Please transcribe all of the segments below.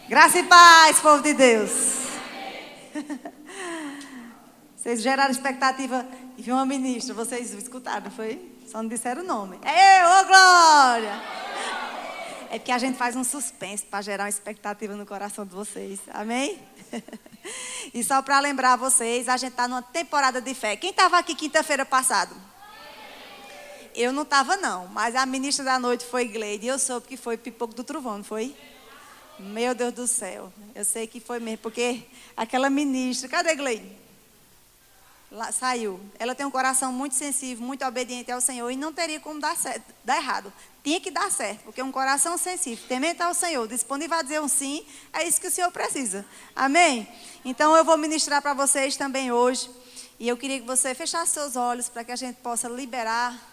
Graça e paz, povo de Deus. Vocês geraram expectativa de uma ministra. Vocês escutaram, não foi? Só não disseram o nome. Ô glória! É porque a gente faz um suspense para gerar uma expectativa no coração de vocês. Amém? E só para lembrar vocês, a gente está numa temporada de fé. Quem estava aqui quinta-feira passada? Eu não estava não, mas a ministra da noite foi Gleide. E eu soube que foi Pipoco do Trovão, não foi? Meu Deus do céu. Eu sei que foi mesmo, porque aquela ministra... Cadê Gleide? Lá, saiu. Ela tem um coração muito sensível, muito obediente ao Senhor. E não teria como dar errado. Tinha que dar certo, porque um coração sensível, temente ao Senhor, disponível a dizer um sim, é isso que o Senhor precisa. Amém? Então eu vou ministrar para vocês também hoje. E eu queria que você fechasse seus olhos para que a gente possa liberar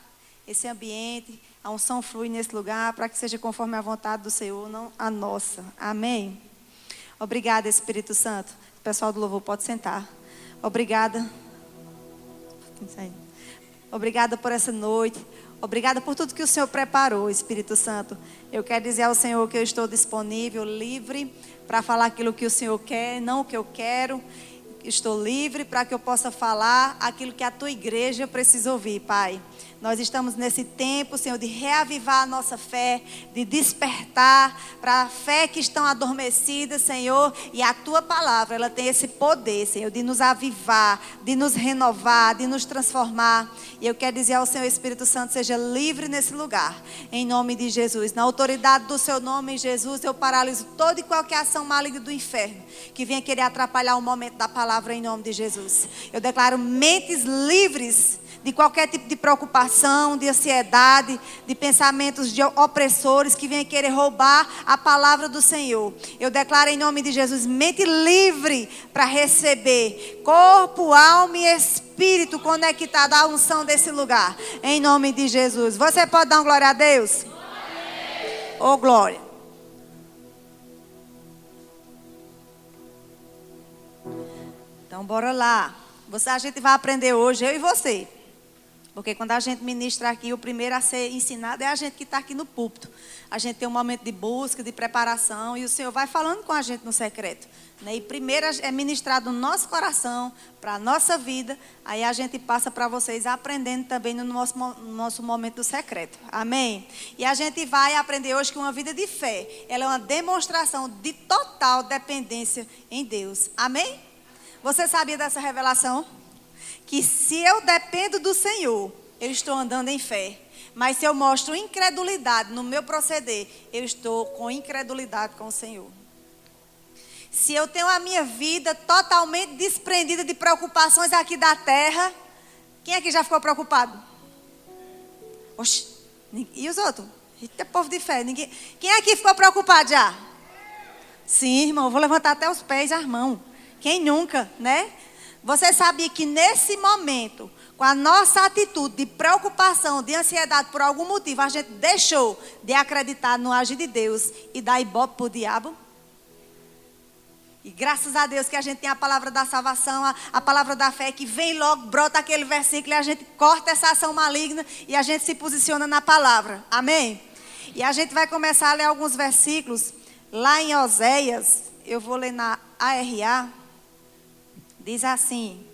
esse ambiente, a unção flui nesse lugar, para que seja conforme a vontade do Senhor, não a nossa. Amém? Obrigada, Espírito Santo. O pessoal do louvor pode sentar. Obrigada. Obrigada por essa noite. Obrigada por tudo que o Senhor preparou, Espírito Santo. Eu quero dizer ao Senhor que eu estou disponível, livre, para falar aquilo que o Senhor quer, não o que eu quero. Estou livre para que eu possa falar aquilo que a tua igreja precisa ouvir, Pai. Nós estamos nesse tempo, Senhor, de reavivar a nossa fé, de despertar para a fé que estão adormecidas, Senhor. E a tua palavra, ela tem esse poder, Senhor, de nos avivar, de nos renovar, de nos transformar. E eu quero dizer ao Senhor, Espírito Santo, seja livre nesse lugar, em nome de Jesus. Na autoridade do seu nome, Jesus, eu paraliso toda e qualquer ação maligna do inferno que venha querer atrapalhar o momento da palavra, em nome de Jesus. Eu declaro mentes livres de qualquer tipo de preocupação, de ansiedade, de pensamentos de opressores que venham querer roubar a palavra do Senhor. Eu declaro em nome de Jesus, mente livre para receber corpo, alma e espírito conectado à unção desse lugar. Em nome de Jesus. Você pode dar uma glória a Deus? Ô glória. Então bora lá. A gente vai aprender hoje, eu e você. Porque quando a gente ministra aqui, o primeiro a ser ensinado é a gente que está aqui no púlpito. A gente tem um momento de busca, de preparação, e o Senhor vai falando com a gente no secreto. Né? E primeiro é ministrado no nosso coração, para a nossa vida, aí a gente passa para vocês aprendendo também no nosso momento do secreto. Amém? E a gente vai aprender hoje que uma vida de fé, ela é uma demonstração de total dependência em Deus. Amém? Você sabia dessa revelação? Que se eu dependo do Senhor, eu estou andando em fé. Mas se eu mostro incredulidade no meu proceder, eu estou com incredulidade com o Senhor. Se eu tenho a minha vida totalmente desprendida de preocupações aqui da terra, quem aqui já ficou preocupado? Oxi, e os outros? Eita, povo de fé. Quem aqui ficou preocupado já? Sim, irmão, eu vou levantar até os pés e as mãos. Quem nunca, né? Você sabia que nesse momento, com a nossa atitude de preocupação, de ansiedade por algum motivo, a gente deixou de acreditar no agir de Deus e dar ibope para o diabo? E graças a Deus que a gente tem a palavra da salvação, a palavra da fé, que vem logo, brota aquele versículo e a gente corta essa ação maligna e a gente se posiciona na palavra. Amém? E a gente vai começar a ler alguns versículos lá em Oséias. Eu vou ler na ARA. Diz assim: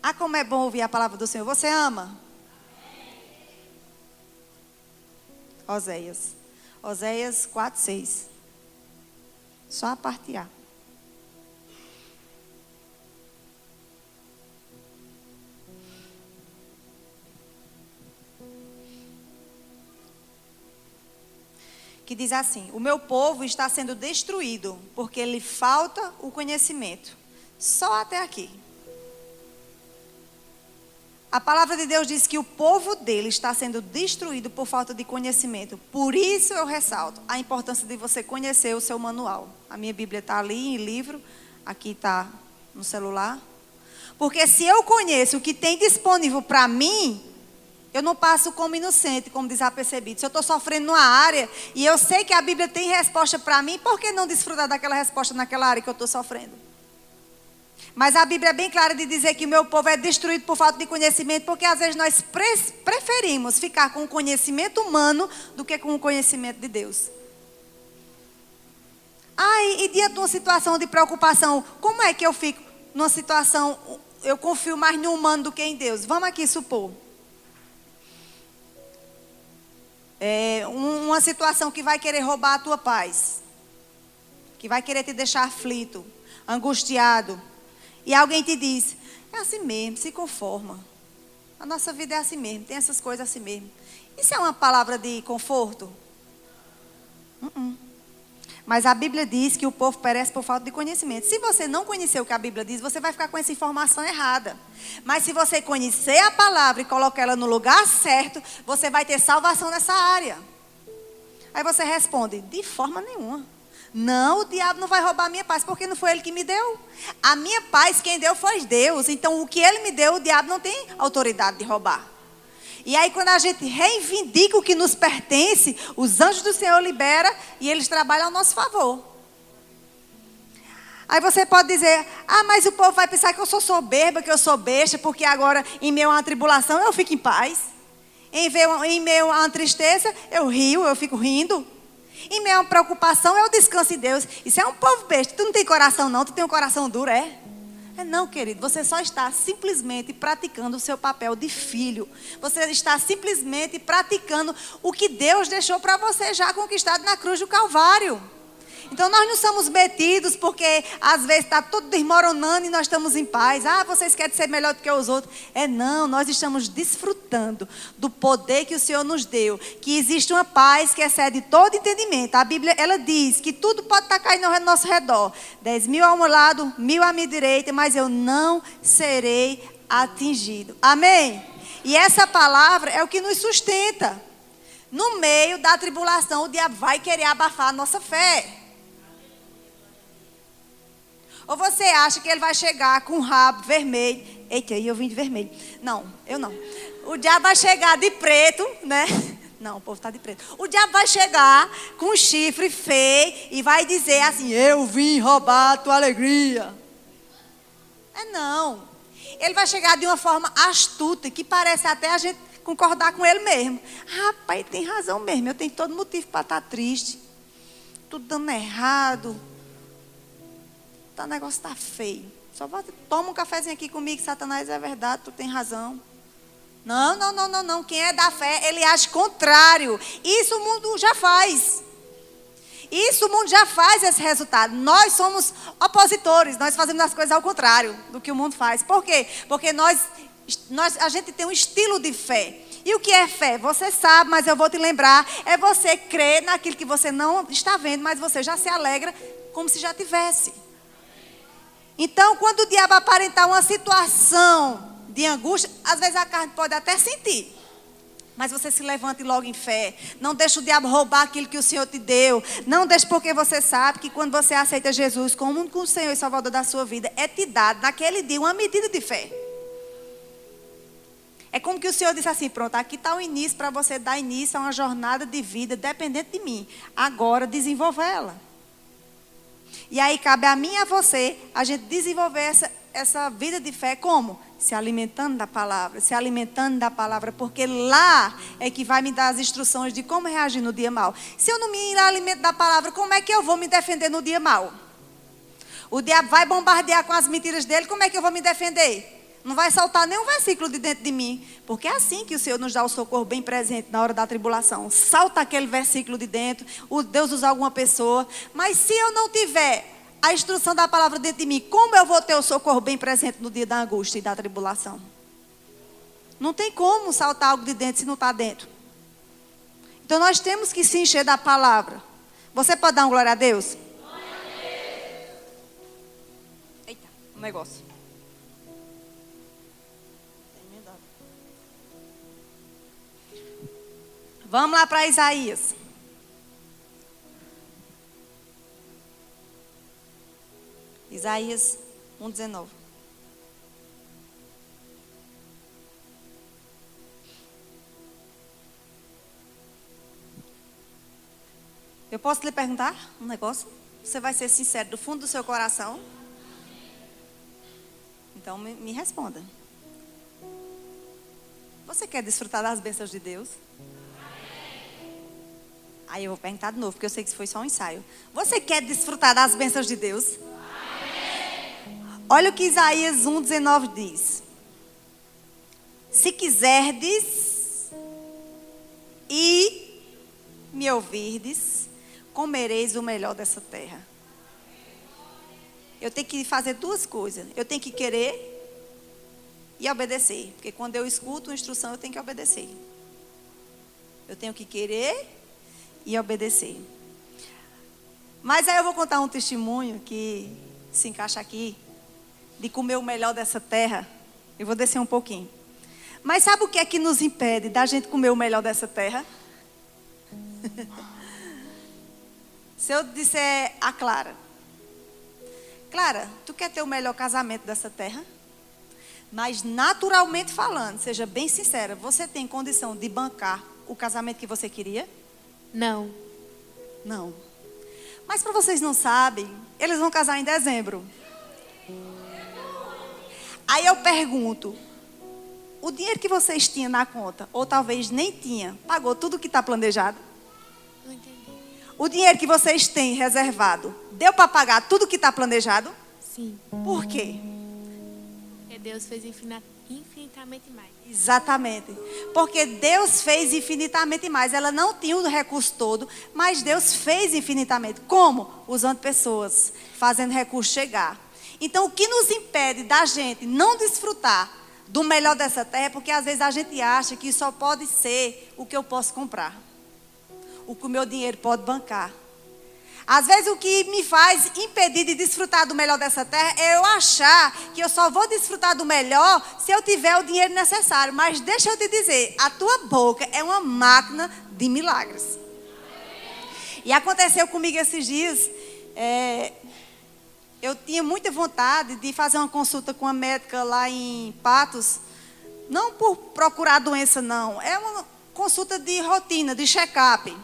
ah, como é bom ouvir a palavra do Senhor. Você ama? Oséias 4:6. Só a parte A. Que diz assim: o meu povo está sendo destruído porque lhe falta o conhecimento. Só até aqui. A palavra de Deus diz que o povo dele está sendo destruído por falta de conhecimento. Por isso eu ressalto a importância de você conhecer o seu manual. A minha Bíblia está ali em livro, aqui está no celular. Porque se eu conheço o que tem disponível para mim, eu não passo como inocente, como desapercebido. Se eu estou sofrendo numa área e eu sei que a Bíblia tem resposta para mim, por que não desfrutar daquela resposta naquela área que eu estou sofrendo? Mas a Bíblia é bem clara de dizer que o meu povo é destruído por falta de conhecimento, porque às vezes nós preferimos ficar com o conhecimento humano do que com o conhecimento de Deus. e diante de uma situação de preocupação, como é que eu fico numa situação, eu confio mais no humano do que em Deus? Vamos aqui supor. Uma situação que vai querer roubar a tua paz. Que vai querer te deixar aflito, angustiado. E alguém te diz, é assim mesmo, se conforma. A nossa vida é assim mesmo, tem essas coisas assim mesmo. Isso é uma palavra de conforto? Mas a Bíblia diz que o povo perece por falta de conhecimento. Se você não conhecer o que a Bíblia diz, você vai ficar com essa informação errada. Mas se você conhecer a palavra e colocar ela no lugar certo, você vai ter salvação nessa área. Aí você responde, de forma nenhuma. Não, o diabo não vai roubar a minha paz, porque não foi ele que me deu. A minha paz, quem deu foi Deus. Então, o que ele me deu, o diabo não tem autoridade de roubar. E aí, quando a gente reivindica o que nos pertence, os anjos do Senhor liberam e eles trabalham ao nosso favor. Aí você pode dizer, mas o povo vai pensar que eu sou soberba, que eu sou besta, porque agora, em meio a uma tribulação, eu fico em paz. Em meio a uma tristeza, eu rio, eu fico rindo. Em meio a uma preocupação, eu descanso em Deus. Isso é um povo besta. Tu não tem coração não, tu tem um coração duro, é? Não, querido, você só está simplesmente praticando o seu papel de filho. Você está simplesmente praticando o que Deus deixou para você já conquistado na cruz do Calvário. Então nós não somos metidos porque às vezes está tudo desmoronando e nós estamos em paz. Vocês querem ser melhor do que os outros. Não, nós estamos desfrutando do poder que o Senhor nos deu. Que existe uma paz que excede todo entendimento. A Bíblia, ela diz que tudo pode estar caindo ao nosso redor. 10.000 ao meu lado, 1.000 à minha direita, mas eu não serei atingido. Amém? E essa palavra é o que nos sustenta. No meio da tribulação, o diabo vai querer abafar a nossa fé. Ou você acha que ele vai chegar com o rabo vermelho? Eita, eu vim de vermelho. Não, eu não. O diabo vai chegar de preto, né? Não, o povo está de preto. O diabo vai chegar com um chifre feio e vai dizer assim, eu vim roubar a tua alegria. Não. Ele vai chegar de uma forma astuta, que parece até a gente concordar com ele mesmo. Rapaz, ele tem razão mesmo, eu tenho todo motivo para estar triste. Tudo dando errado. O negócio está feio. Só toma um cafezinho aqui comigo, Satanás, é verdade, tu tem razão. Não. Quem é da fé, ele age contrário. Isso o mundo já faz. Isso o mundo já faz esse resultado. Nós somos opositores, nós fazemos as coisas ao contrário do que o mundo faz. Por quê? Porque a gente tem um estilo de fé. E o que é fé? Você sabe, mas eu vou te lembrar. É você crer naquilo que você não está vendo, mas você já se alegra como se já tivesse. Então, quando o diabo aparentar uma situação de angústia, às vezes a carne pode até sentir. Mas você se levante logo em fé. Não deixe o diabo roubar aquilo que o Senhor te deu. Não deixe, porque você sabe que quando você aceita Jesus como único Senhor e Salvador da sua vida, é te dado naquele dia uma medida de fé. É como que o Senhor disse assim, pronto, aqui está o início para você dar início a uma jornada de vida dependente de mim. Agora desenvolva ela. E aí cabe a mim e a você, a gente desenvolver essa vida de fé como? Se alimentando da palavra, porque lá é que vai me dar as instruções de como reagir no dia mau. Se eu não me alimento da palavra, como é que eu vou me defender no dia mau? O diabo vai bombardear com as mentiras dele, como é que eu vou me defender? Não vai saltar nenhum versículo de dentro de mim. Porque é assim que o Senhor nos dá o socorro bem presente na hora da tribulação. Salta aquele versículo de dentro. O Deus usa alguma pessoa. Mas se eu não tiver a instrução da palavra dentro de mim, como eu vou ter o socorro bem presente no dia da angústia e da tribulação? Não tem como saltar algo de dentro se não está dentro. Então nós temos que se encher da palavra. Você pode dar uma glória a Deus? Glória a Deus. Eita, um negócio. Vamos lá para Isaías. Isaías 1:19. Eu posso lhe perguntar um negócio? Você vai ser sincero do fundo do seu coração? Então me responda. Você quer desfrutar das bênçãos de Deus? Aí eu vou perguntar de novo, porque eu sei que isso foi só um ensaio. Você quer desfrutar das bênçãos de Deus? Olha o que Isaías 1,19 diz. Se quiserdes e me ouvirdes, comereis o melhor dessa terra. Eu tenho que fazer duas coisas. Eu tenho que querer e obedecer. Porque quando eu escuto uma instrução, eu tenho que obedecer. Eu tenho que querer e obedecer. Mas aí eu vou contar um testemunho que se encaixa aqui, de comer o melhor dessa terra. Eu vou descer um pouquinho. Mas sabe o que é que nos impede da gente comer o melhor dessa terra? Se eu disser a Clara, Clara, tu quer ter o melhor casamento dessa terra? Mas naturalmente falando, seja bem sincera, você tem condição de bancar o casamento que você queria? Não. Não. Mas para vocês não sabem, eles vão casar em dezembro. Aí eu pergunto, o dinheiro que vocês tinham na conta, ou talvez nem tinha, pagou tudo que está planejado? Não entendi. O dinheiro que vocês têm reservado, deu para pagar tudo que está planejado? Sim. Por quê? Porque Deus fez infinitamente mais. Exatamente. Porque Deus fez infinitamente mais. Ela não tinha o recurso todo, mas Deus fez infinitamente. Como? Usando pessoas, fazendo recurso chegar. Então, o que nos impede da gente não desfrutar do melhor dessa terra é porque às vezes a gente acha que só pode ser o que eu posso comprar. O que o meu dinheiro pode bancar. Às vezes o que me faz impedir de desfrutar do melhor dessa terra é eu achar que eu só vou desfrutar do melhor se eu tiver o dinheiro necessário. Mas deixa eu te dizer, a tua boca é uma máquina de milagres. E aconteceu comigo esses dias, eu tinha muita vontade de fazer uma consulta com uma médica lá em Patos. Não por procurar doença, não. É uma consulta de rotina, de check-up.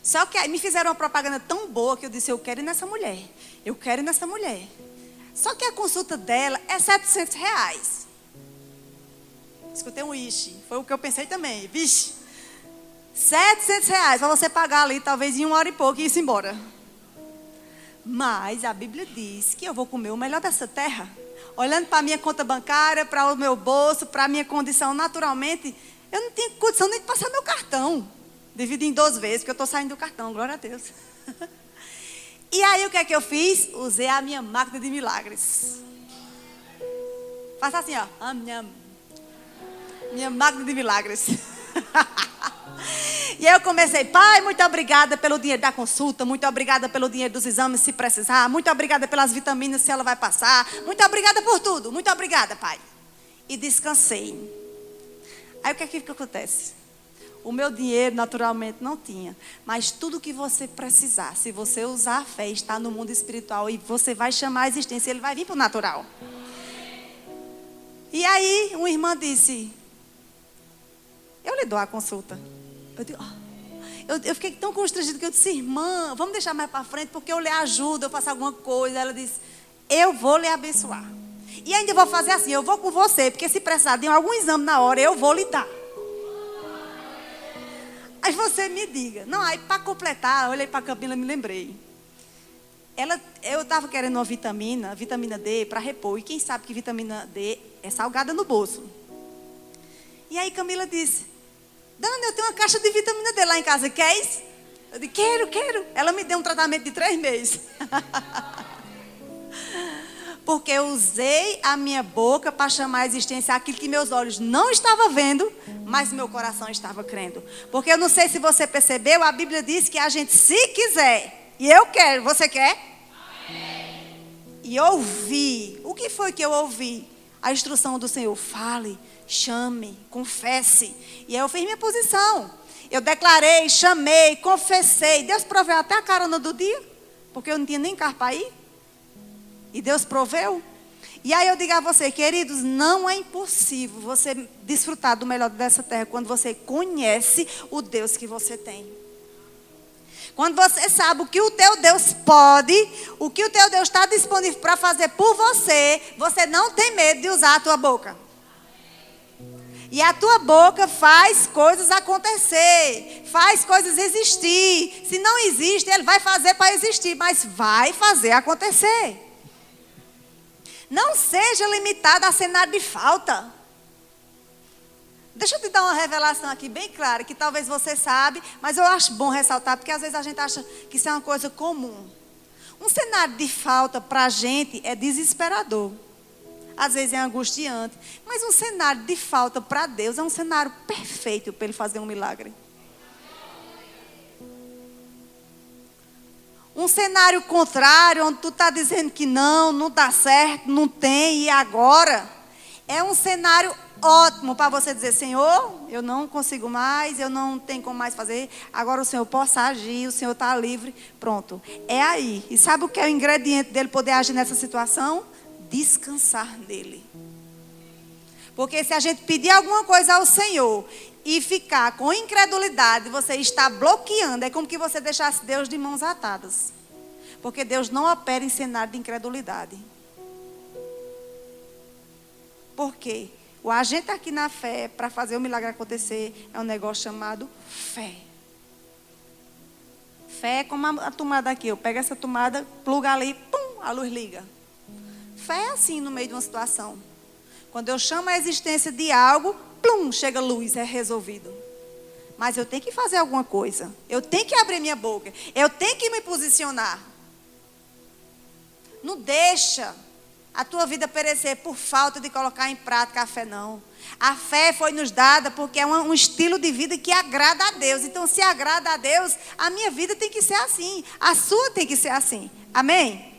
Só que aí me fizeram uma propaganda tão boa que eu disse, eu quero ir nessa mulher. Eu quero ir nessa mulher. Só que a consulta dela é R$700. Escutei um ixi. Foi o que eu pensei também. Vixe. R$700 para você pagar ali, talvez em 1 hora e pouco e ir embora. Mas a Bíblia diz que eu vou comer o melhor dessa terra. Olhando para a minha conta bancária, para o meu bolso, para a minha condição, naturalmente, eu não tinha condição nem de passar meu cartão. Dividir em 2 vezes, porque eu estou saindo do cartão, glória a Deus. E aí o que é que eu fiz? Usei a minha máquina de milagres. Faça assim, ó. Minha máquina de milagres. E aí eu comecei, Pai, muito obrigada pelo dinheiro da consulta, muito obrigada pelo dinheiro dos exames se precisar, muito obrigada pelas vitaminas se ela vai passar, muito obrigada por tudo, muito obrigada, Pai. E descansei. Aí o que é que acontece? O meu dinheiro naturalmente não tinha, mas tudo que você precisar, se você usar a fé, está no mundo espiritual e você vai chamar a existência, ele vai vir para o natural. E aí uma irmã disse, eu lhe dou a consulta. Eu fiquei tão constrangida que eu disse, irmã, vamos deixar mais para frente, porque eu lhe ajudo, eu faço alguma coisa. Ela disse, eu vou lhe abençoar. E ainda vou fazer assim, eu vou com você, porque se precisar de algum exame na hora, eu vou lhe dar. Aí você me diga. Não, aí para completar, eu olhei para a Camila e me lembrei. Eu estava querendo uma vitamina D, para repor. E quem sabe que vitamina D é salgada no bolso. E aí Camila disse, Dana, eu tenho uma caixa de vitamina D lá em casa, queres? Eu disse, quero. Ela me deu um tratamento de 3 meses. Porque eu usei a minha boca para chamar a existência aquilo que meus olhos não estavam vendo, mas meu coração estava crendo. Porque eu não sei se você percebeu, a Bíblia diz que a gente, se quiser, e eu quero, você quer? Amém. E ouvi. O que foi que eu ouvi? A instrução do Senhor, fale, chame, confesse. E aí eu fiz minha posição. Eu declarei, chamei, confessei. Deus proveu até a carona do dia, porque eu não tinha nem carro para ir. E Deus proveu. E aí eu digo a você, queridos, não é impossível você desfrutar do melhor dessa terra quando você conhece o Deus que você tem. Quando você sabe o que o teu Deus pode, o que o teu Deus está disponível para fazer por você, você não tem medo de usar a tua boca. E a tua boca faz coisas acontecer, faz coisas existir. Se não existe, ele vai fazer para existir, mas vai fazer acontecer. Não seja limitado a cenário de falta. Deixa eu te dar uma revelação aqui bem clara, que talvez você sabe, mas eu acho bom ressaltar, porque às vezes a gente acha que isso é uma coisa comum. Um cenário de falta para a gente é desesperador. Às vezes é angustiante. Mas um cenário de falta para Deus é um cenário perfeito para Ele fazer um milagre. Um cenário contrário, onde tu está dizendo que não dá certo, não tem, e agora? É um cenário ótimo para você dizer, Senhor, eu não consigo mais, eu não tenho como mais fazer, agora o Senhor possa agir, o Senhor está livre, pronto. É aí. E sabe o que é o ingrediente dele poder agir nessa situação? Descansar nele. Porque se a gente pedir alguma coisa ao Senhor e ficar com incredulidade, você está bloqueando, é como que você deixasse Deus de mãos atadas. Porque Deus não opera em cenário de incredulidade. Por quê? O agente aqui na fé, para fazer o milagre acontecer, é um negócio chamado fé. Fé é como a tomada aqui. Eu pego essa tomada, plugo ali, pum, a luz liga. Fé é assim no meio de uma situação. Quando eu chamo a existência de algo, plum, chega luz, é resolvido. Mas eu tenho que fazer alguma coisa. Eu tenho que abrir minha boca. Eu tenho que me posicionar. Não deixa a tua vida perecer por falta de colocar em prática a fé, não. A fé foi nos dada porque é um estilo de vida que agrada a Deus. Então, se agrada a Deus, a minha vida tem que ser assim. A sua tem que ser assim. Amém?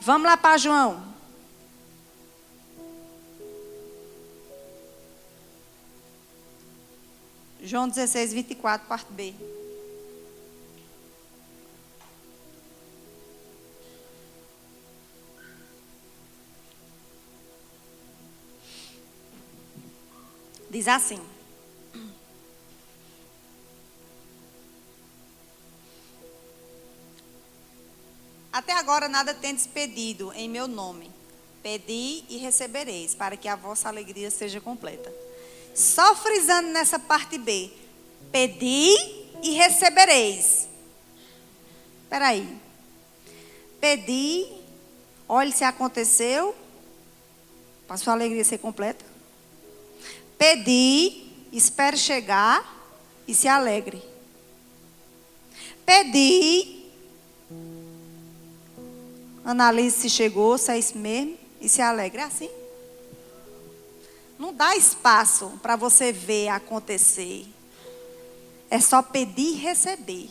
Vamos lá para João. João 16, 24, parte B. Diz assim. Até agora nada tendes pedido em meu nome. Pedi e recebereis, para que a vossa alegria seja completa. Só frisando nessa parte B. Pedi e recebereis. Espera aí. Pedi, olhe se aconteceu, para a sua alegria ser completa. Pedi, espere chegar e se alegre. Pedi, analise se chegou, se é isso mesmo, e se alegre. É assim. Não dá espaço para você ver acontecer. É só pedir e receber.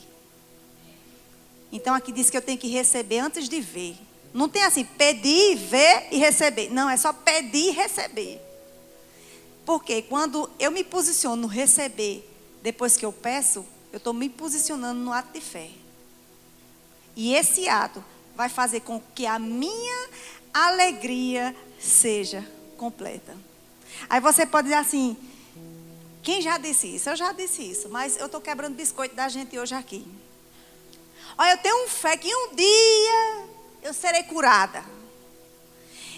Então aqui diz que eu tenho que receber antes de ver. Não tem assim, pedir, ver e receber. Não, é só pedir e receber. Porque quando eu me posiciono no receber, depois que eu peço, eu estou me posicionando no ato de fé. E esse ato vai fazer com que a minha alegria seja completa. Aí você pode dizer assim, quem já disse isso? Eu já disse isso, mas eu estou quebrando biscoito da gente hoje aqui. Olha, eu tenho fé que um dia eu serei curada.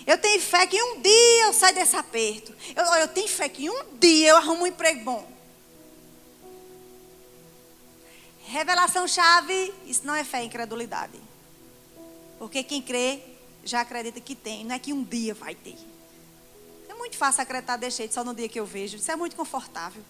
Eu tenho fé que um dia eu saio desse aperto. Eu tenho fé que um dia eu arrumo um emprego bom. Revelação chave, isso não é fé, é incredulidade. Porque quem crê já acredita que tem, não é que um dia vai ter. É muito fácil acreditar desse jeito, só no dia que eu vejo. Isso é muito confortável.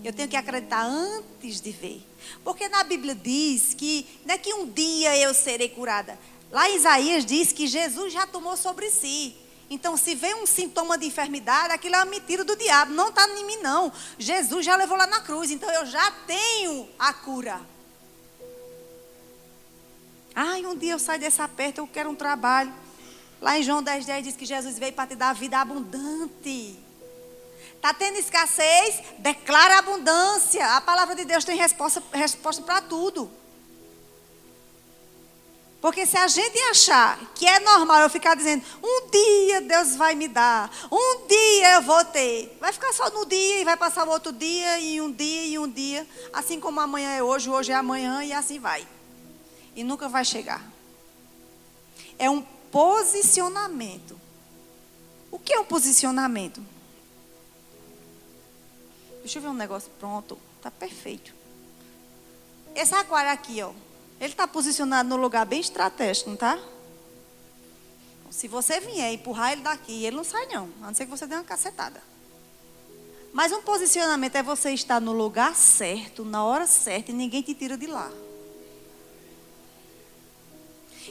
Eu tenho que acreditar antes de ver. Porque na Bíblia diz que não é que um dia eu serei curada. Lá em Isaías diz que Jesus já tomou sobre si. Então, se vem um sintoma de enfermidade, aquilo é uma mentira do diabo. Não está em mim, não. Jesus já levou lá na cruz. Então, eu já tenho a cura. Ai, um dia eu saio desse aperto, eu quero um trabalho. Lá em João 10,10 diz que Jesus veio para te dar vida abundante. Está tendo escassez? Declara abundância. A palavra de Deus tem resposta para tudo. Porque se a gente achar que é normal eu ficar dizendo, um dia Deus vai me dar, um dia eu vou ter. Vai ficar só no dia e vai passar o outro dia e um dia e um dia. Assim como amanhã é hoje, hoje é amanhã e assim vai. E nunca vai chegar. É um posicionamento. O que é um posicionamento? Deixa eu ver um negócio. Pronto. Está perfeito. Esse aquário aqui, ó. Ele está posicionado no lugar bem estratégico, não está? Se você vier empurrar ele daqui, ele não sai não. A não ser que você dê uma cacetada. Mas um posicionamento é você estar no lugar certo, na hora certa, e ninguém te tira de lá.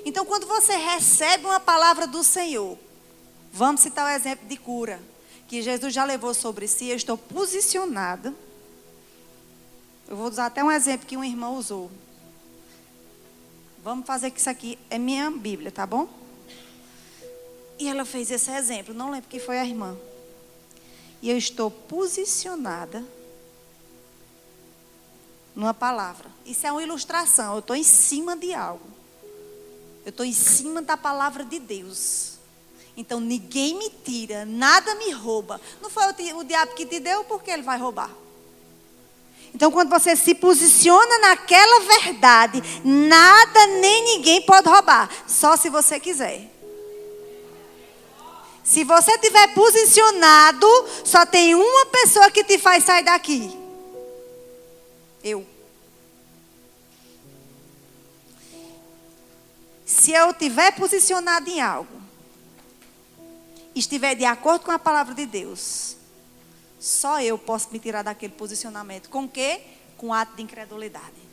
Então, quando você recebe uma palavra do Senhor, vamos citar o exemplo de cura, que Jesus já levou sobre si, eu estou posicionada. Eu vou usar até um exemplo que um irmão usou. Vamos fazer que isso aqui é minha Bíblia, tá bom? E ela fez esse exemplo, não lembro quem foi a irmã. E eu estou posicionada numa palavra. Isso é uma ilustração, eu estou em cima de algo. Eu estou em cima da palavra de Deus. Então ninguém me tira, nada me rouba. Não foi o diabo que te deu, por que ele vai roubar? Então quando você se posiciona naquela verdade, nada nem ninguém pode roubar. Só se você quiser. Se você estiver posicionado, só tem uma pessoa que te faz sair daqui. Eu. Se eu estiver posicionado em algo, estiver de acordo com a palavra de Deus, só eu posso me tirar daquele posicionamento. Com o quê? Com ato de incredulidade.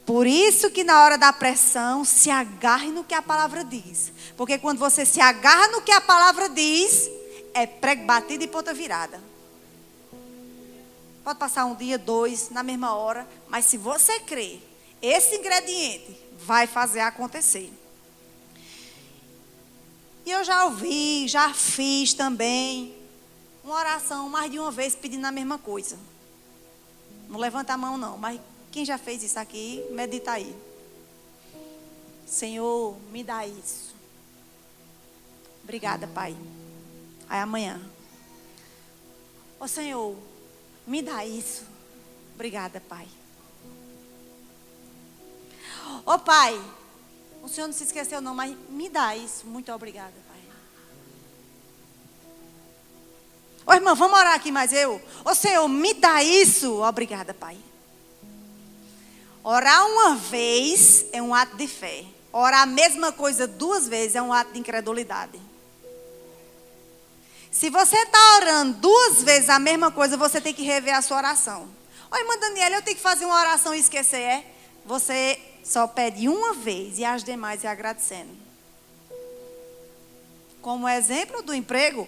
Por isso que na hora da pressão, se agarre no que a palavra diz. Porque quando você se agarra no que a palavra diz, é prego batido e ponta virada. Pode passar um dia, 2, na mesma hora. Mas se você crer, esse ingrediente vai fazer acontecer. E eu já ouvi, já fiz também uma oração mais de uma vez pedindo a mesma coisa. Não levanta a mão não, mas quem já fez isso aqui, medita aí. Senhor, me dá isso. Obrigada, Pai. Aí amanhã. Ô Senhor, me dá isso. Obrigada, Pai. Ô Pai, o Senhor não se esqueceu não, mas me dá isso. Muito obrigada, Pai. Ô irmão, vamos orar aqui mais eu. Ô Senhor, me dá isso. Obrigada, Pai. Orar uma vez é um ato de fé. Orar a mesma coisa 2 vezes é um ato de incredulidade. Se você está orando 2 vezes a mesma coisa, você tem que rever a sua oração. Ô irmã Daniela, eu tenho que fazer uma oração e esquecer, é? Você só pede uma vez e as demais é agradecendo. Como exemplo do emprego.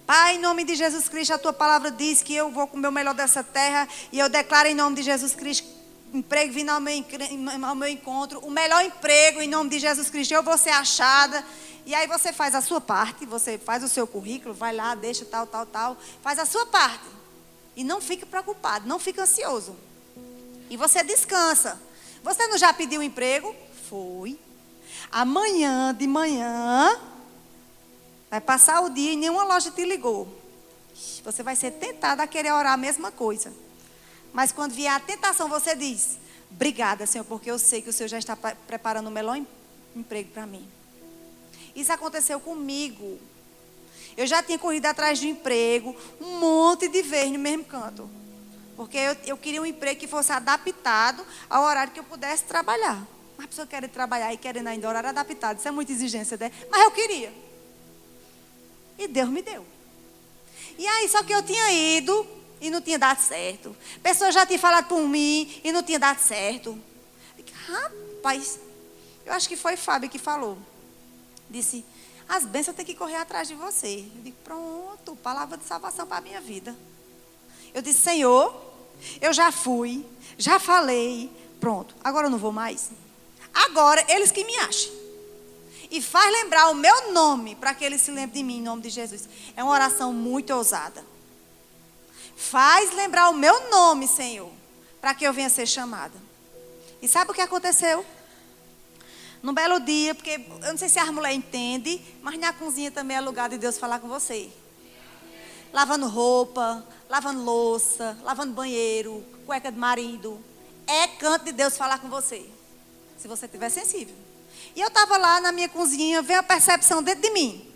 Pai, em nome de Jesus Cristo, a tua palavra diz que eu vou comer o melhor dessa terra. E eu declaro em nome de Jesus Cristo, emprego vindo ao meu encontro. O melhor emprego em nome de Jesus Cristo, eu vou ser achada. E aí você faz a sua parte, você faz o seu currículo, vai lá, deixa tal. Faz a sua parte. E não fique preocupado, não fique ansioso. E você descansa. Você não já pediu emprego? Foi. Amanhã de manhã, vai passar o dia e nenhuma loja te ligou. Você vai ser tentado a querer orar a mesma coisa. Mas quando vier a tentação, você diz: obrigada, Senhor, porque eu sei que o Senhor já está preparando o melhor emprego para mim. Isso aconteceu comigo. Eu já tinha corrido atrás de um emprego, um monte de vezes no mesmo canto. Porque eu queria um emprego que fosse adaptado ao horário que eu pudesse trabalhar. Mas a pessoa quer trabalhar e querendo ainda horário adaptado. Isso é muita exigência, né? Mas eu queria. E Deus me deu. E aí, só que eu tinha ido e não tinha dado certo. Pessoas já tinham falado por mim e não tinha dado certo. Rapaz, eu acho que foi Fábio que falou. Disse: as bênçãos têm que correr atrás de você. Eu digo: pronto, palavra de salvação para a minha vida. Eu disse: Senhor, eu já fui, já falei, pronto, agora eu não vou mais. Agora, eles que me achem. E faz lembrar o meu nome, para que eles se lembrem de mim, em nome de Jesus. É uma oração muito ousada. Faz lembrar o meu nome, Senhor, para que eu venha ser chamada. E sabe o que aconteceu? Num belo dia, porque eu não sei se a mulher entende, mas na cozinha também é lugar de Deus falar com você. Lavando roupa, lavando louça, lavando banheiro, cueca de marido. É canto de Deus falar com você, se você estiver sensível. E eu estava lá na minha cozinha, veio a percepção dentro de mim: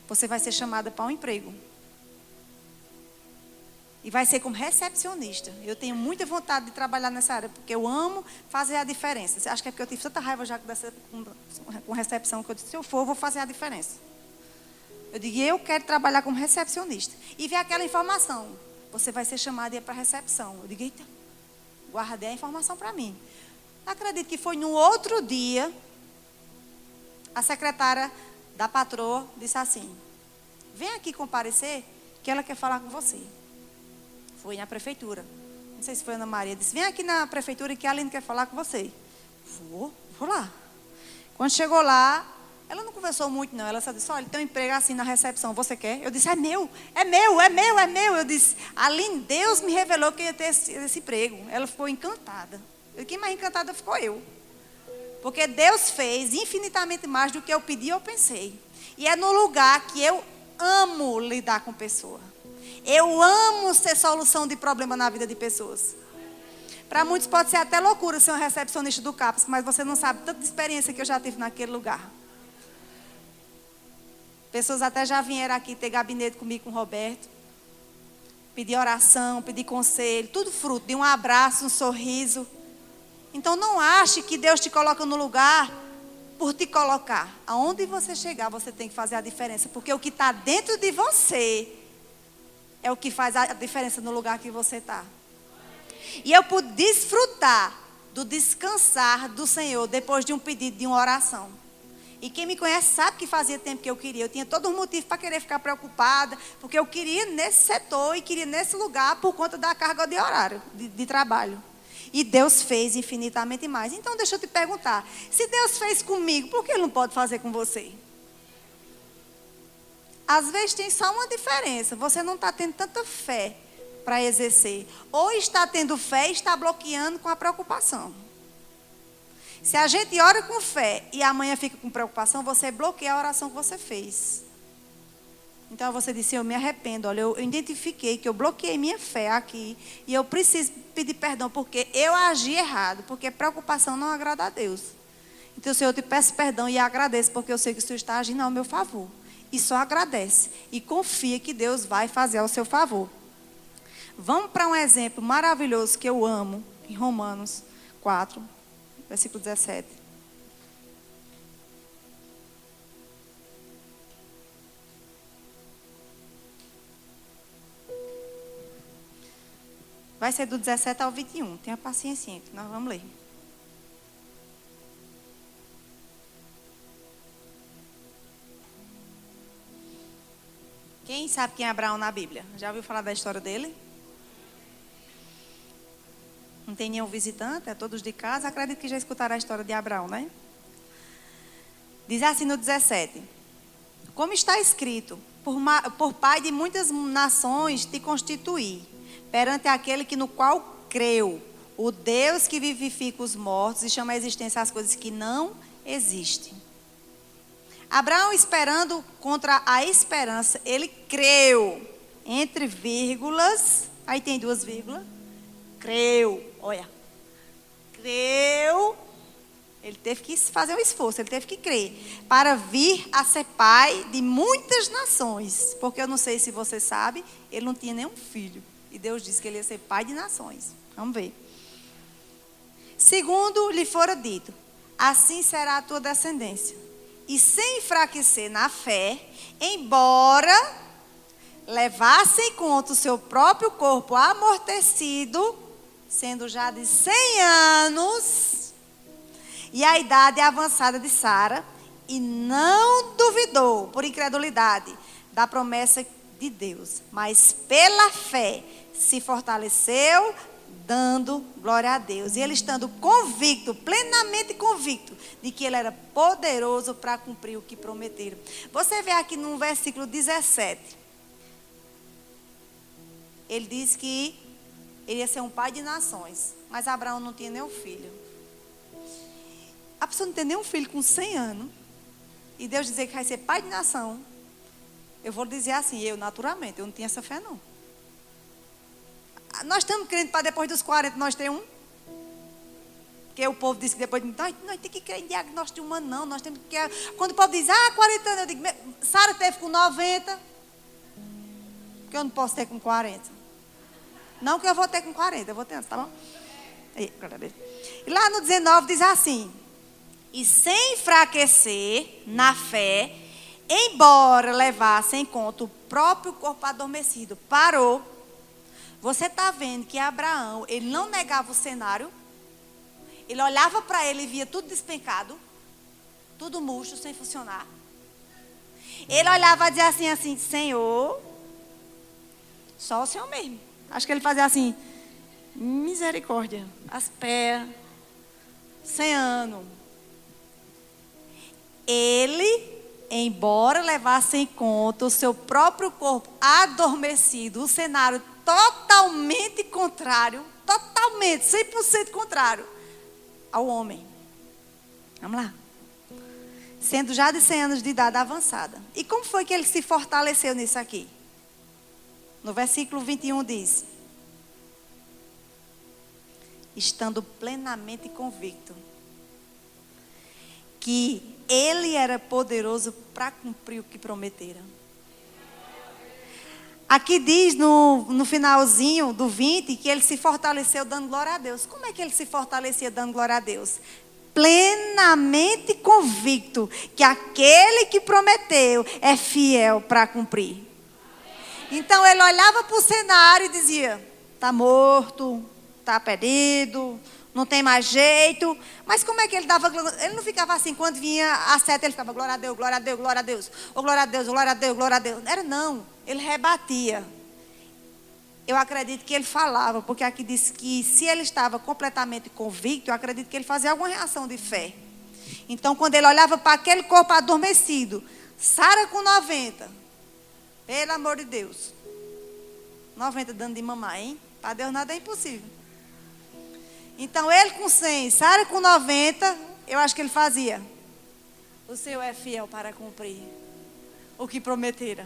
você vai ser chamada para um emprego. E vai ser como recepcionista. Eu tenho muita vontade de trabalhar nessa área, porque eu amo fazer a diferença. Você acha que é porque eu tive tanta raiva já com recepção, que eu disse, se eu for, eu vou fazer a diferença. Eu digo, eu quero trabalhar como recepcionista. E ver aquela informação. Você vai ser chamado e ir para a recepção. Eu digo, eita, guardei a informação para mim. Acredito que foi no outro dia, a secretária da patroa disse assim, vem aqui comparecer, que ela quer falar com você. Foi na prefeitura. Não sei se foi a Ana Maria. Disse, vem aqui na prefeitura que a Aline quer falar com você. Vou lá. Quando chegou lá, ela não conversou muito não. Ela só disse, olha, tem um emprego assim na recepção, você quer? Eu disse, é meu. Eu disse, Aline, Deus me revelou que eu ia ter esse emprego. Ela ficou encantada. Quem mais encantada ficou eu. Porque Deus fez infinitamente mais do que eu pedi ou pensei. E é no lugar que eu amo lidar com pessoas. Eu amo ser solução de problema na vida de pessoas. Para muitos pode ser até loucura ser um recepcionista do CAPS, mas você não sabe tanta experiência que eu já tive naquele lugar. Pessoas até já vieram aqui ter gabinete comigo, com o Roberto. Pedir oração, pedir conselho, tudo fruto de um abraço, um sorriso. Então não ache que Deus te coloca no lugar por te colocar. Aonde você chegar, você tem que fazer a diferença. Porque o que está dentro de você é o que faz a diferença no lugar que você está. E eu pude desfrutar do descansar do Senhor depois de um pedido, de uma oração. E quem me conhece sabe que fazia tempo que eu queria. Eu tinha todo um motivo para querer ficar preocupada, porque eu queria nesse setor e queria nesse lugar por conta da carga de horário, de trabalho. E Deus fez infinitamente mais. Então deixa eu te perguntar, se Deus fez comigo, por que Ele não pode fazer com você? Às vezes tem só uma diferença. Você não está tendo tanta fé para exercer. Ou está tendo fé e está bloqueando com a preocupação. Se a gente ora com fé e amanhã fica com preocupação, você bloqueia a oração que você fez. Então você disse, eu me arrependo. Olha, eu identifiquei que eu bloqueei minha fé aqui. E eu preciso pedir perdão porque eu agi errado. Porque preocupação não agrada a Deus. Então, Senhor, eu te peço perdão e agradeço porque eu sei que o Senhor está agindo ao meu favor. E só agradece. E confia que Deus vai fazer ao seu favor. Vamos para um exemplo maravilhoso que eu amo. Em Romanos 4, versículo 17. Vai ser do 17 ao 21. Tenha paciência, que nós vamos ler. Quem sabe quem é Abraão na Bíblia? Já ouviu falar da história dele? Não tem nenhum visitante, é todos de casa. Acredito que já escutaram a história de Abraão, né? Diz assim no 17. Como está escrito, por pai de muitas nações te constituí, perante aquele que no qual creu, o Deus que vivifica os mortos e chama à existência as coisas que não existem. Abraão, esperando contra a esperança, ele creu, entre vírgulas, aí tem 2 vírgulas, creu, olha, creu, ele teve que fazer um esforço, ele teve que crer, para vir a ser pai de muitas nações, porque eu não sei se você sabe, ele não tinha nenhum filho, e Deus disse que ele ia ser pai de nações, vamos ver. Segundo lhe fora dito, assim será a tua descendência. E sem enfraquecer na fé, embora levasse em conta o seu próprio corpo amortecido, sendo já de 100 anos, e a idade avançada de Sara, e não duvidou, por incredulidade, da promessa de Deus, mas pela fé se fortaleceu, dando glória a Deus. E ele estando convicto, plenamente convicto, de que ele era poderoso para cumprir o que prometeram. Você vê aqui no versículo 17. Ele diz que ele ia ser um pai de nações. Mas Abraão não tinha nenhum filho. A pessoa não tem nenhum filho com 100 anos. E Deus dizer que vai ser pai de nação. Eu vou dizer assim, eu naturalmente, eu não tinha essa fé não. Nós estamos crendo para depois dos 40 nós ter um. Porque o povo diz que depois de nós temos que crer em diagnóstico humano, não. Nós temos que. Quando o povo diz, 40 anos, eu digo, Sara teve com 90. Porque eu não posso ter com 40. Não que eu vou ter com 40, eu vou ter antes, tá bom? E lá no 19 diz assim: e sem enfraquecer na fé, embora levasse em conta o próprio corpo adormecido. Parou. Você está vendo que Abraão, ele não negava o cenário. Ele olhava para ele e via tudo despencado, tudo murcho, sem funcionar. Ele olhava e dizia assim, Senhor, só o Senhor mesmo. Acho que ele fazia assim, misericórdia, as pés, 100 anos. Ele, embora levasse em conta o seu próprio corpo adormecido, o cenário totalmente contrário, totalmente, 100% contrário ao homem. Vamos lá. Sendo já de 100 anos de idade avançada. E como foi que ele se fortaleceu nisso aqui? No versículo 21 diz: estando plenamente convicto que ele era poderoso para cumprir o que prometera. Aqui diz no finalzinho do 20 que ele se fortaleceu dando glória a Deus. Como é que ele se fortalecia dando glória a Deus? Plenamente convicto que aquele que prometeu é fiel para cumprir. Então ele olhava para o cenário e dizia: está morto, está perdido, não tem mais jeito. Mas como é que ele dava? Ele não ficava assim, quando vinha a seta, ele ficava glória a Deus, glória a Deus, glória a Deus. Ou glória a Deus, glória a Deus, glória a Deus. Não era não, ele rebatia. Eu acredito que ele falava, porque aqui diz que se ele estava completamente convicto, eu acredito que ele fazia alguma reação de fé. Então quando ele olhava para aquele corpo adormecido, Sara com 90, pelo amor de Deus, 90 dando de mamar, hein? Para Deus nada é impossível. Então ele com 100, Sara com 90, eu acho que ele fazia: o Senhor é fiel para cumprir o que prometera.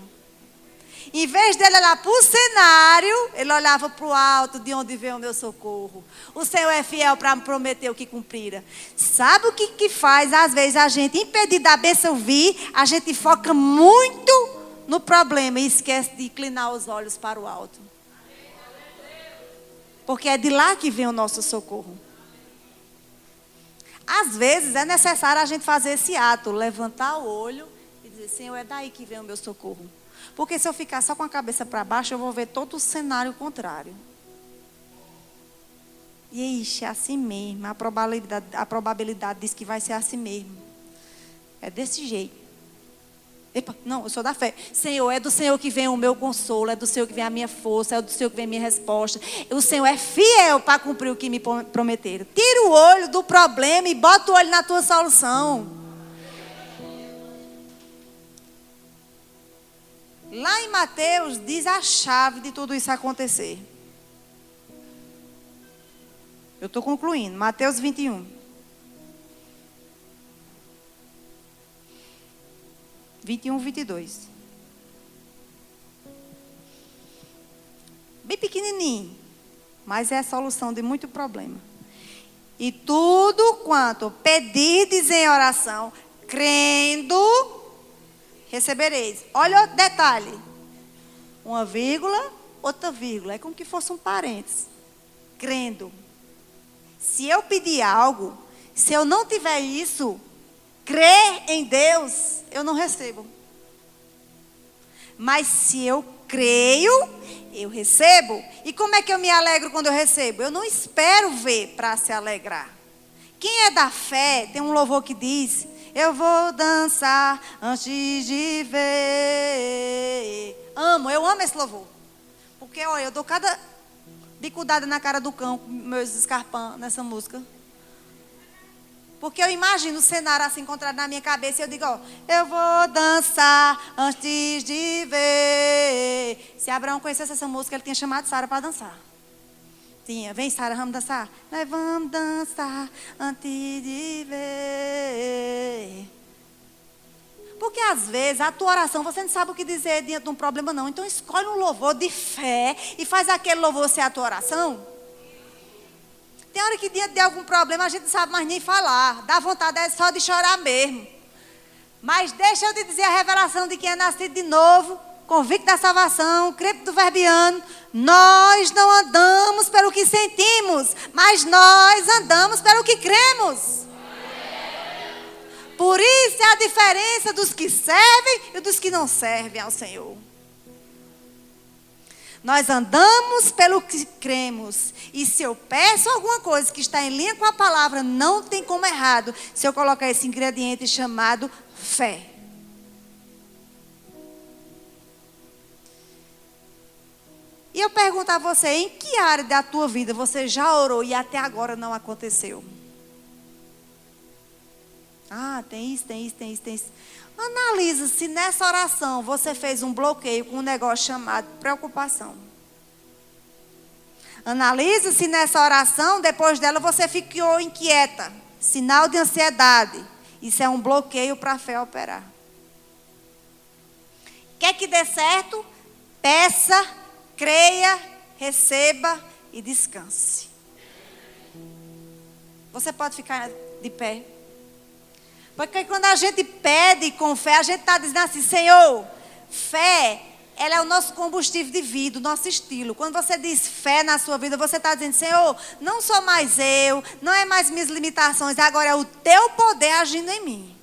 Em vez dele olhar para o cenário, ele olhava para o alto, de onde vem o meu socorro. O Senhor é fiel para me prometer o que cumprirá. Sabe o que faz, às vezes, a gente impedir da bênção vir? A gente foca muito no problema e esquece de inclinar os olhos para o alto. Porque é de lá que vem o nosso socorro. Às vezes é necessário a gente fazer esse ato, levantar o olho e dizer: Senhor, é daí que vem o meu socorro. Porque se eu ficar só com a cabeça para baixo, eu vou ver todo o cenário contrário. E ixi, é assim mesmo. A probabilidade diz que vai ser assim mesmo. É desse jeito. Epa, não, eu sou da fé. Senhor, é do Senhor que vem o meu consolo, é do Senhor que vem a minha força, é do Senhor que vem a minha resposta. O Senhor é fiel para cumprir o que me prometeram. Tira o olho do problema e bota o olho na tua solução. Lá em Mateus diz a chave de tudo isso acontecer. Eu estou concluindo. Mateus 21. 21, 22. Bem pequenininho, mas é a solução de muito problema. E tudo quanto pedirdes em oração, crendo, recebereis. Olha o detalhe. Uma vírgula, outra vírgula. É como que fosse um parênteses. Crendo. Se eu pedir algo, se eu não tiver isso, crer em Deus, eu não recebo. Mas se eu creio, eu recebo. E como é que eu me alegro quando eu recebo? Eu não espero ver para se alegrar. Quem é da fé, tem um louvor que diz: eu vou dançar antes de ver. Eu amo esse louvor. Porque, olha, eu dou cada bicudada na cara do cão com meus escarpãs nessa música. Porque eu imagino o cenário assim encontrado na minha cabeça e eu digo: ó, eu vou dançar antes de ver. Se Abraão conhecesse essa música, ele tinha chamado Sara para dançar. Tinha: vem Sara, vamos dançar? Nós vamos dançar antes de ver. Porque às vezes a tua oração, você não sabe o que dizer diante de um problema não. Então escolhe um louvor de fé e faz aquele louvor ser a tua oração. Tem hora que diante de algum problema a gente não sabe mais nem falar. Dá vontade só de chorar mesmo. Mas deixa eu te dizer a revelação de quem é nascido de novo. convicto da salvação, crente do verbiano, nós não andamos pelo que sentimos, mas nós andamos pelo que cremos. Por isso é a diferença dos que servem e dos que não servem ao Senhor. Nós andamos pelo que cremos. E se eu peço alguma coisa que está em linha com a palavra, não tem como errado se eu colocar esse ingrediente chamado fé. E eu pergunto a você, em que área da tua vida você já orou e até agora não aconteceu? Ah, tem isso. Analisa se nessa oração você fez um bloqueio com um negócio chamado preocupação. Analisa se nessa oração, depois dela, você ficou inquieta. Sinal de ansiedade. Isso é um bloqueio para a fé operar. Quer que dê certo? Peça, creia, receba e descanse. Você pode ficar de pé. Porque quando a gente pede com fé, a gente está dizendo assim, Senhor, fé, ela é o nosso combustível de vida, o nosso estilo. Quando você diz fé na sua vida, você está dizendo, Senhor, não sou mais eu, não é mais minhas limitações, agora é o teu poder agindo em mim.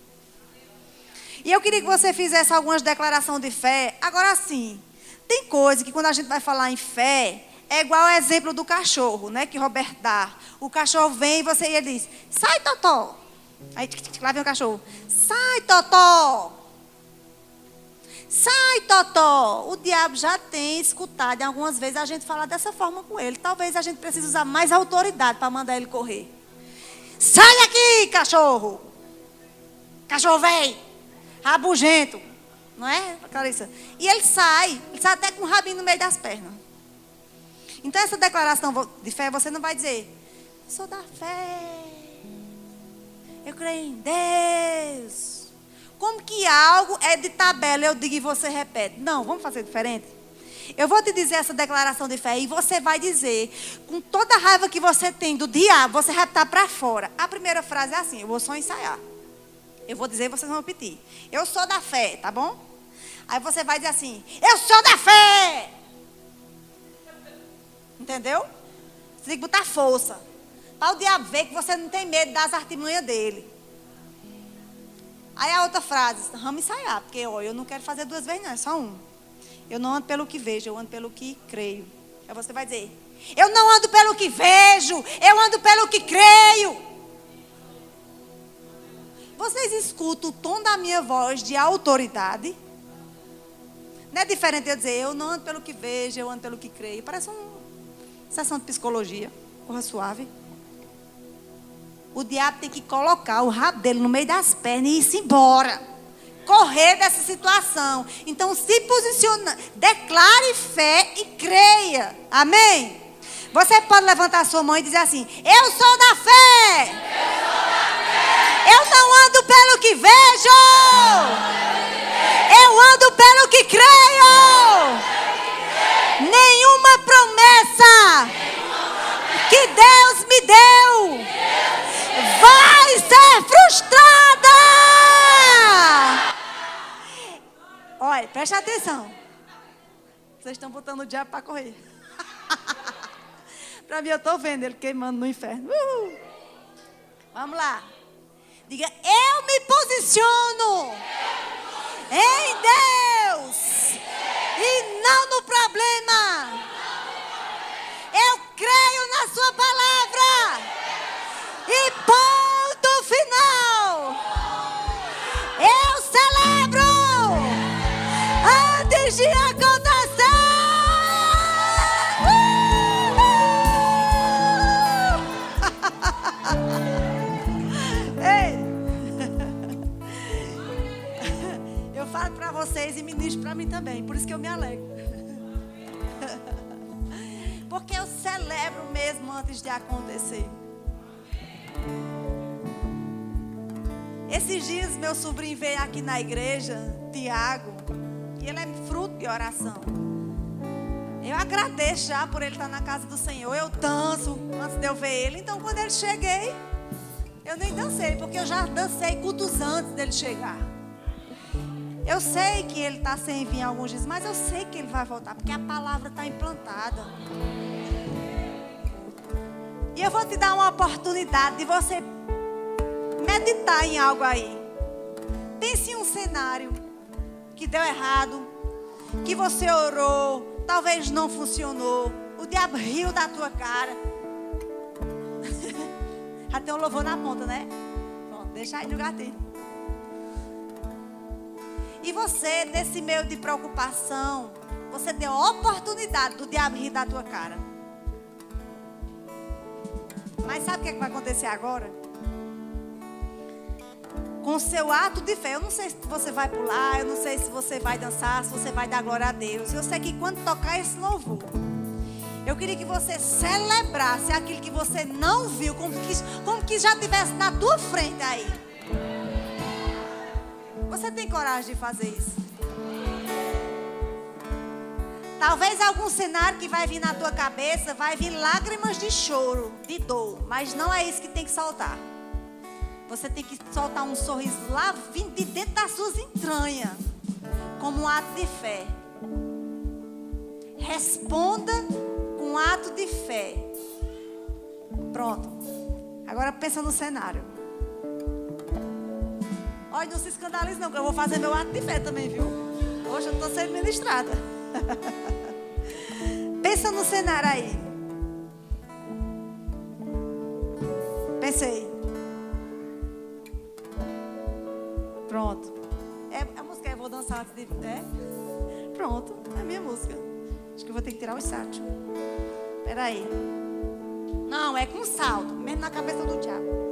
E eu queria que você fizesse algumas declarações de fé. Agora sim, tem coisa que quando a gente vai falar em fé, é igual ao exemplo do cachorro, né, que Roberto dá. O cachorro vem e ele diz, sai, Totó. Aí lá vem o cachorro. Sai, Totó. Sai, Totó. O diabo já tem escutado. E algumas vezes a gente fala dessa forma com ele. Talvez a gente precise usar mais autoridade para mandar ele correr. Sai daqui, cachorro. Cachorro vem. Rabugento. Não é, Clarissa? E ele sai até com o rabinho no meio das pernas. Então essa declaração de fé, você não vai dizer, sou da fé. Eu creio em Deus. Como que algo é de tabela, eu digo e você repete. Não, vamos fazer diferente. Eu vou te dizer essa declaração de fé e você vai dizer, com toda a raiva que você tem do diabo, você vai estar para fora. A primeira frase é assim, eu vou só ensaiar. Eu vou dizer e vocês vão repetir. Eu sou da fé, tá bom? Aí você vai dizer assim, eu sou da fé. Entendeu? Você tem que botar força. Para o diabo ver que você não tem medo das artimanhas dele. Aí a outra frase, vamos ensaiar, porque eu não quero fazer duas vezes não, é só um. Eu não ando pelo que vejo, eu ando pelo que creio. Aí você vai dizer, eu não ando pelo que vejo, eu ando pelo que creio. Vocês escutam o tom da minha voz de autoridade? Não é diferente eu dizer, eu não ando pelo que vejo, eu ando pelo que creio. Parece uma sessão de psicologia, corra suave. O diabo tem que colocar o rabo dele no meio das pernas e ir-se embora. Correr dessa situação. Então se posiciona, declare fé e creia. Amém? Você pode levantar a sua mão e dizer assim, eu sou da fé. Eu não ando pelo que vejo. Eu ando pelo que creio. Nenhuma promessa que Deus me deu vai ser frustrada. Olha, preste atenção. Vocês estão botando o diabo para correr. Para mim, eu estou vendo ele queimando no inferno. Vamos lá. Diga, eu me posiciono em Deus e não no problema. Eu creio na sua palavra. E ponto final. Eu celebro antes de acontecer. Ei. Eu falo para vocês e ministro para mim também. Por isso que eu me alegro. Porque eu celebro mesmo antes de acontecer. Esses dias meu sobrinho veio aqui na igreja, Tiago, e ele é fruto de oração. Eu agradeço já por ele estar na casa do Senhor. Eu danço antes de eu ver ele. Então quando ele cheguei, eu nem dancei, porque eu já dancei cultos antes dele chegar. Eu sei que ele está sem vir alguns dias, mas eu sei que ele vai voltar, porque a palavra está implantada. E eu vou te dar uma oportunidade de você meditar em algo aí. Pense em um cenário que deu errado, que você orou, talvez não funcionou, o diabo riu da tua cara. Já tem um louvor na ponta, né? Pronto, deixa aí no gatilho. E você, nesse meio de preocupação, você deu a oportunidade do diabo rir da tua cara. Mas sabe o que vai acontecer agora? Com o seu ato de fé, eu não sei se você vai pular, eu não sei se você vai dançar, se você vai dar glória a Deus. Eu sei que quando tocar esse louvor, eu queria que você celebrasse aquilo que você não viu, como que já estivesse na tua frente aí. Você tem coragem de fazer isso? Talvez algum cenário que vai vir na tua cabeça, vai vir lágrimas de choro, de dor. Mas não é isso que tem que soltar. Você tem que soltar um sorriso lá vindo de dentro das suas entranhas, como um ato de fé. Responda com um ato de fé. Pronto. Agora pensa no cenário. Olha, não se escandalize não, que eu vou fazer meu ato de fé também, viu? Hoje eu estou sendo ministrada. Pensa no cenário aí. Pensei. Pronto. A música eu vou dançar antes de... Pronto, é a minha música. Acho que eu vou ter que tirar o sátios. Espera aí. Não, é com salto, mesmo na cabeça do diabo.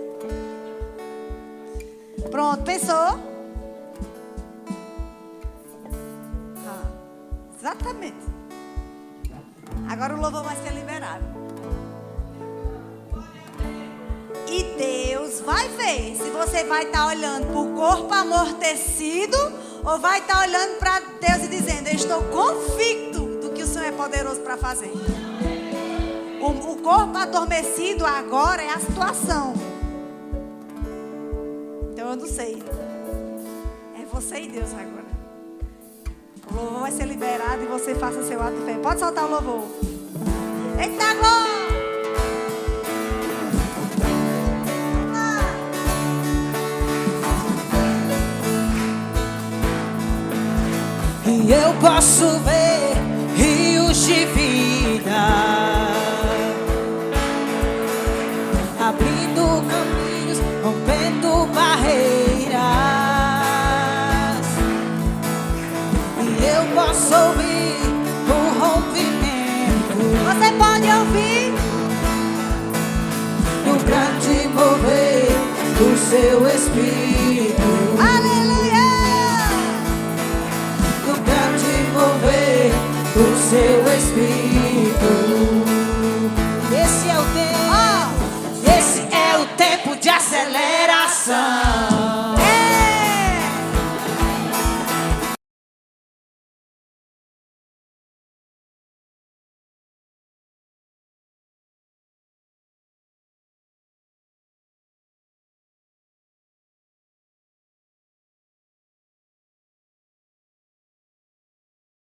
Pronto, pensou? Exatamente. Agora o louvor vai ser liberado. E Deus vai ver se você vai estar olhando para o corpo amortecido ou vai estar olhando para Deus e dizendo: eu estou convicto do que o Senhor é poderoso para fazer. O corpo adormecido agora é a situação. Então eu não sei. É você e Deus agora. O louvor vai ser liberado e você faça seu ato de fé. Pode soltar o louvor. Eita glória! E eu posso ver rios de vida, abrindo caminhos, rompendo barreiras. E eu posso ouvir o rompimento. Você pode ouvir no grande mover do seu Espírito. Aleluia! No grande mover do seu Espírito. Esse é o tempo, esse é o tempo de aceleração.